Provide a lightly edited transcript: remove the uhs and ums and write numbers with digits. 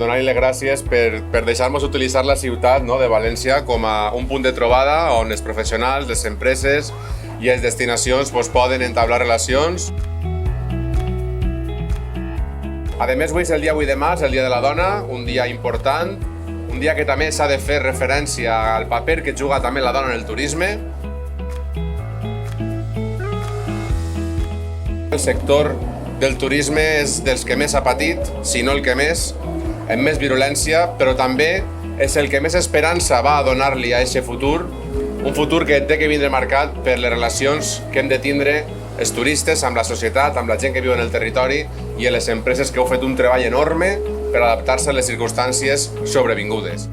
donar-li les gràcies per deixar-nos utilitzar la ciutat de València com a un punt de trobada on els professionals, les empreses i les destinacions poden entablar relacions. A més, avui és el dia 8 de març, el Dia de la Dona, un dia important, un dia que també s'ha de fer referència al paper que juga també la dona en el turisme. El sector del turisme és dels que més ha patit, si no el que més, amb més virulència, però també és el que més esperança va a donar-li a aquest futur, un futur que té que vindre marcat per les relacions que hem de tindre els turistes amb la societat, amb la gent que viu en el territori i les empreses que heu fet un treball enorme per adaptar-se a les circumstàncies sobrevingudes.